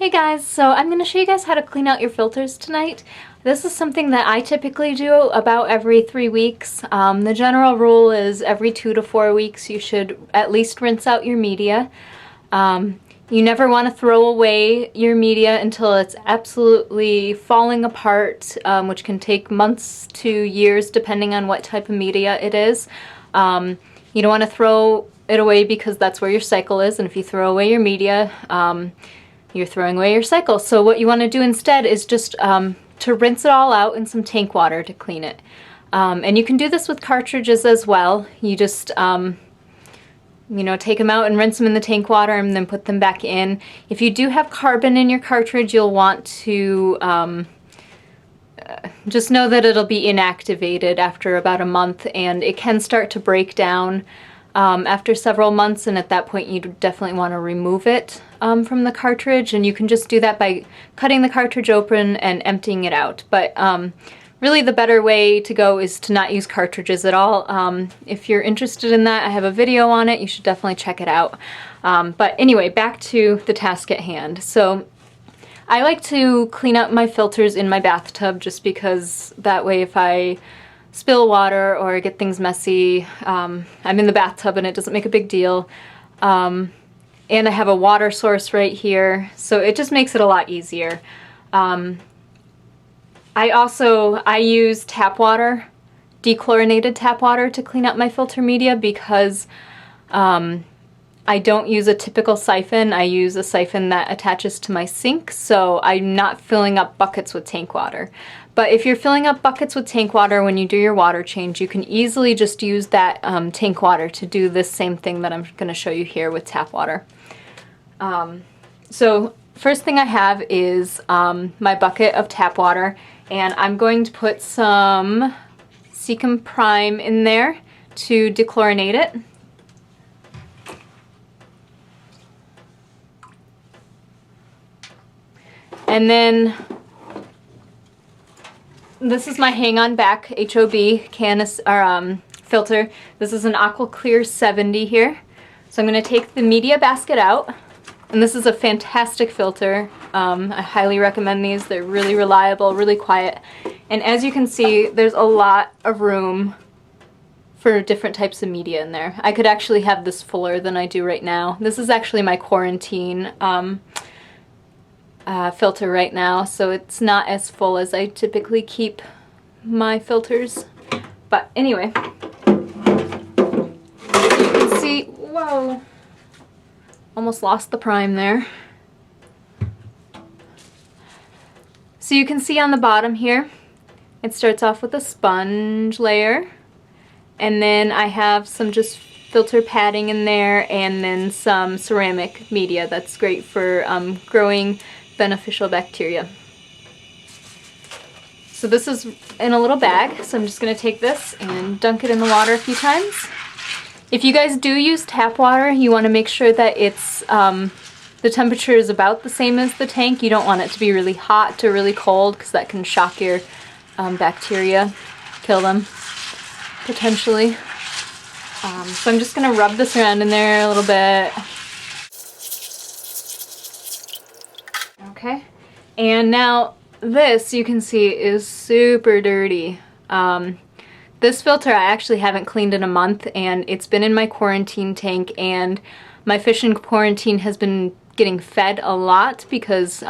Hey guys, so I'm going to show you guys how to clean out your filters tonight. This is something that I typically do about every 3 weeks. The general rule is every 2 to 4 weeks you should at least rinse out your media. You never want to throw away your media until it's absolutely falling apart, which can take months to years depending on what type of media it is. You don't want to throw it away because that's where your cycle is, and if you throw away your media, you're throwing away your cycle. So what you want to do instead is just to rinse it all out in some tank water to clean it. And you can do this with cartridges as well. You just take them out and rinse them in the tank water and then put them back in. If you do have carbon in your cartridge, you'll want to just know that it'll be inactivated after about a month, and it can start to break down after several months, and at that point you definitely want to remove it from the cartridge, and you can just do that by cutting the cartridge open and emptying it out. But really the better way to go is to not use cartridges at all. If you're interested in that, I have a video on it. You should definitely check it out. But anyway, back to the task at hand. So I like to clean up my filters in my bathtub just because that way if I spill water or get things messy, I'm in the bathtub and it doesn't make a big deal. And I have a water source right here, so it just makes it a lot easier. I use tap water, dechlorinated tap water, to clean up my filter media because I don't use a typical siphon. I use a siphon that attaches to my sink, so I'm not filling up buckets with tank water. But if you're filling up buckets with tank water when you do your water change, you can easily just use that tank water to do this same thing that I'm going to show you here with tap water. So first thing I have is my bucket of tap water, and I'm going to put some Secum Prime in there to dechlorinate it. And then this is my hang-on back HOB canister filter. This is an Aqua Clear 70 here. So I'm going to take the media basket out, and this is a fantastic filter. I highly recommend these. They're really reliable, really quiet, and as you can see, there's a lot of room for different types of media in there. I could actually have this fuller than I do right now. This is actually my quarantine filter right now, so it's not as full as I typically keep my filters. But anyway, you can see, whoa, almost lost the prime there. So you can see on the bottom here, it starts off with a sponge layer, and then I have some just filter padding in there, and then some ceramic media that's great for growing beneficial bacteria. So this is in a little bag, so I'm just going to take this and dunk it in the water a few times. If you guys do use tap water, you want to make sure that it's the temperature is about the same as the tank. You don't want it to be really hot or really cold because that can shock your bacteria, kill them potentially. So I'm just going to rub this around in there a little bit. Okay, and now this, you can see, is super dirty. This filter I actually haven't cleaned in a month, and it's been in my quarantine tank, and my fish in quarantine has been getting fed a lot because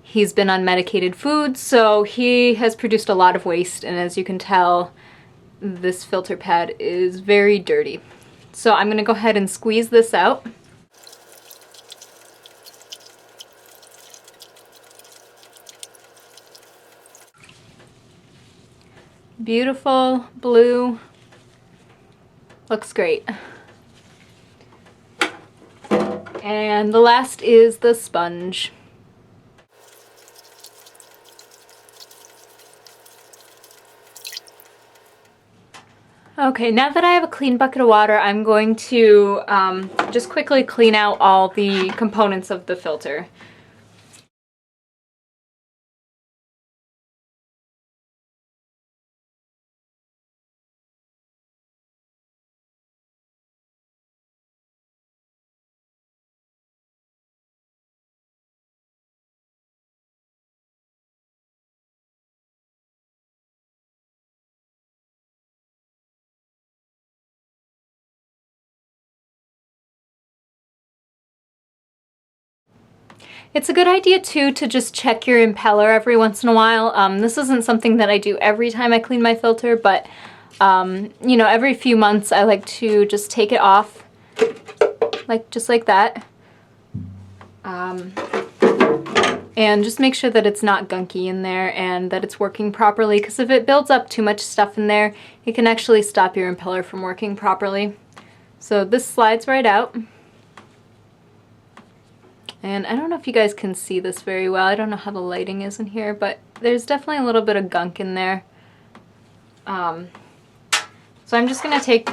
he's been on medicated food, so he has produced a lot of waste, and as you can tell, this filter pad is very dirty. So I'm going to go ahead and squeeze this out. Beautiful blue, looks great. And the last is the sponge. Okay, now that I have a clean bucket of water, I'm going to just quickly clean out all the components of the filter. It's a good idea too to just check your impeller every once in a while. This isn't something that I do every time I clean my filter, but you know, every few months I like to just take it off, just like that. And just make sure that it's not gunky in there and that it's working properly, because if it builds up too much stuff in there, it can actually stop your impeller from working properly. So this slides right out. And I don't know if you guys can see this very well. I don't know how the lighting is in here, but there's definitely a little bit of gunk in there. So I'm just going to take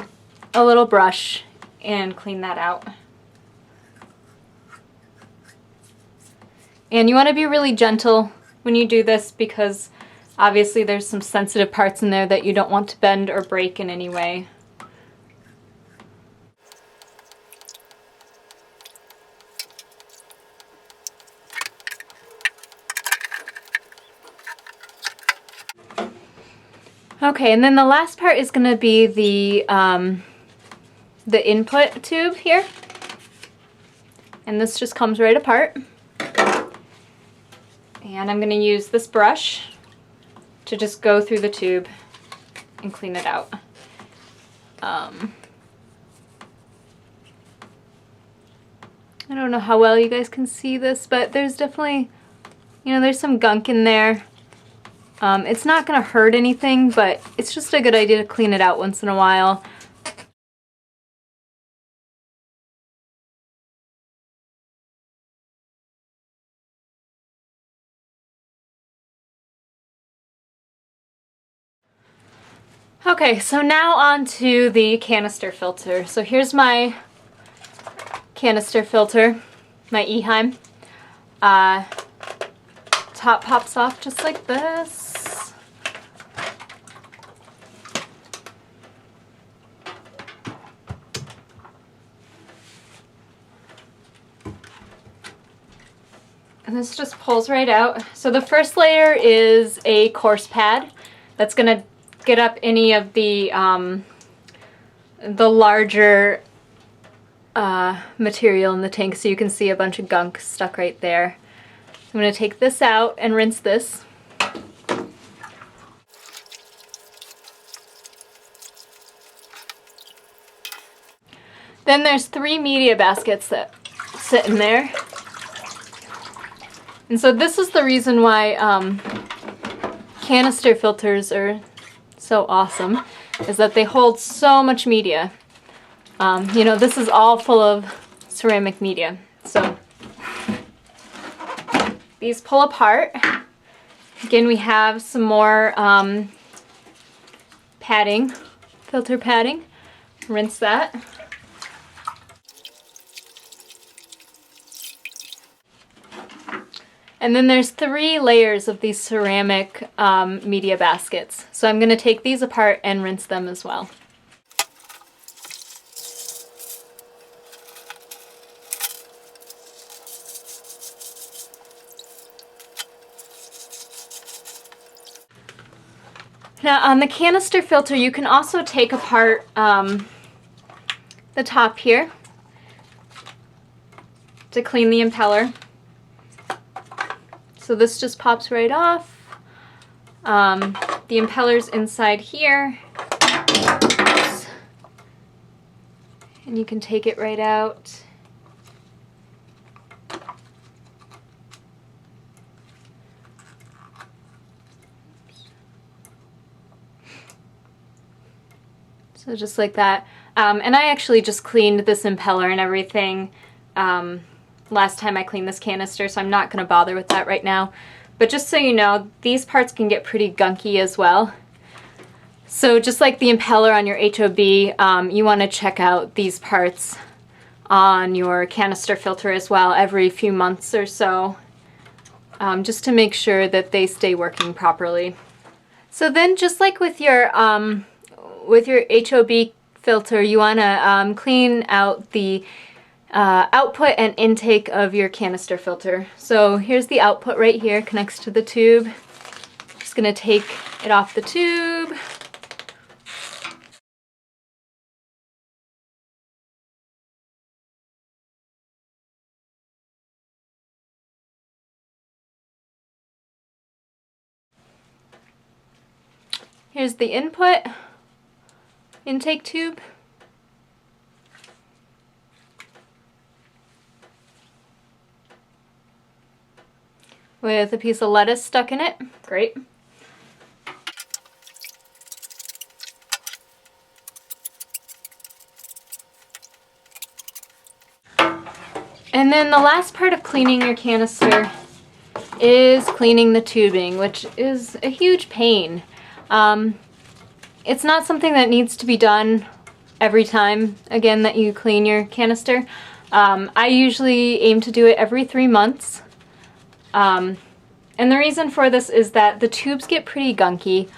a little brush and clean that out. And you want to be really gentle when you do this, because obviously there's some sensitive parts in there that you don't want to bend or break in any way. Okay, and then the last part is going to be the input tube here. And this just comes right apart. And I'm going to use this brush to just go through the tube and clean it out. I don't know how well you guys can see this, but there's definitely, you know, there's some gunk in there. It's not going to hurt anything, but it's just a good idea to clean it out once in a while. Okay, so now on to the canister filter. So here's my canister filter, my Eheim. Top pops off just like this. And this just pulls right out. So the first layer is a coarse pad that's going to get up any of the larger material in the tank, so you can see a bunch of gunk stuck right there. So I'm going to take this out and rinse this. Then there's 3 media baskets that sit in there. And so this is the reason why canister filters are so awesome, is that they hold so much media. You know, this is all full of ceramic media. So these pull apart. Again, we have some more padding, filter padding. Rinse that. And then there's 3 layers of these ceramic media baskets. So I'm going to take these apart and rinse them as well. Now on the canister filter, you can also take apart the top here to clean the impeller. So this just pops right off. The impeller's inside here. Oops. And you can take it right out. So just like that. And I actually just cleaned this impeller and everything last time I cleaned this canister, so I'm not going to bother with that right now. But just so you know, these parts can get pretty gunky as well. So just like the impeller on your HOB, you want to check out these parts on your canister filter as well every few months or so, just to make sure that they stay working properly. So then, just like with your HOB filter, you want to clean out the output and intake of your canister filter. So here's the output right here, connects to the tube. Just going to take it off the tube. here's the input intake tube. With a piece of lettuce stuck in it. Great. And then the last part of cleaning your canister is cleaning the tubing, which is a huge pain. It's not something that needs to be done every time, again, that you clean your canister. I usually aim to do it every 3 months. And the reason for this is that the tubes get pretty gunky.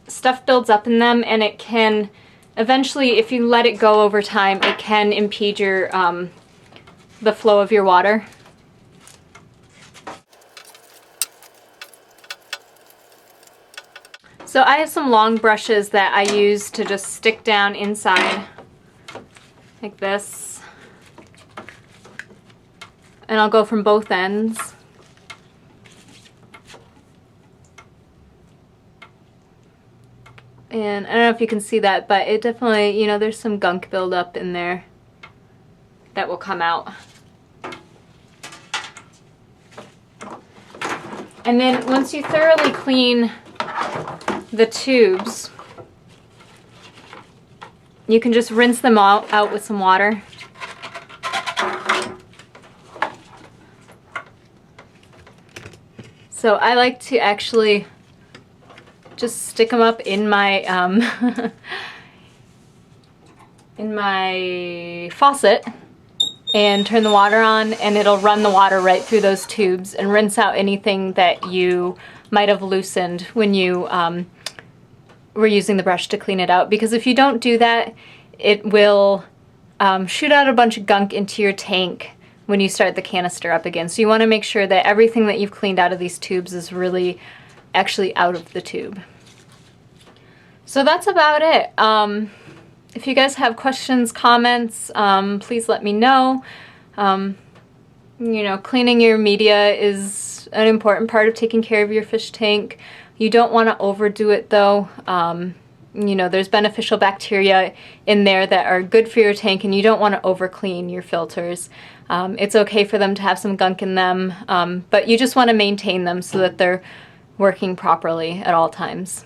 Stuff builds up in them, and it can eventually, if you let it go over time, it can impede your the flow of your water. So I have some long brushes that I use to just stick down inside like this. And I'll go from both ends. And I don't know if you can see that, but it definitely, you know, there's some gunk buildup in there that will come out. And then once you thoroughly clean the tubes, you can just rinse them out with some water. So I like to actually just stick them up in my in my faucet and turn the water on, and it'll run the water right through those tubes and rinse out anything that you might have loosened when you were using the brush to clean it out. Because if you don't do that, it will shoot out a bunch of gunk into your tank when you start the canister up again. So you want to make sure that everything that you've cleaned out of these tubes is really actually out of the tube. So that's about it. If you guys have questions, comments, please let me know. You know, cleaning your media is an important part of taking care of your fish tank. You don't want to overdo it though. You know, there's beneficial bacteria in there that are good for your tank, and you don't want to over clean your filters. It's okay for them to have some gunk in them, but you just want to maintain them so that they're working properly at all times.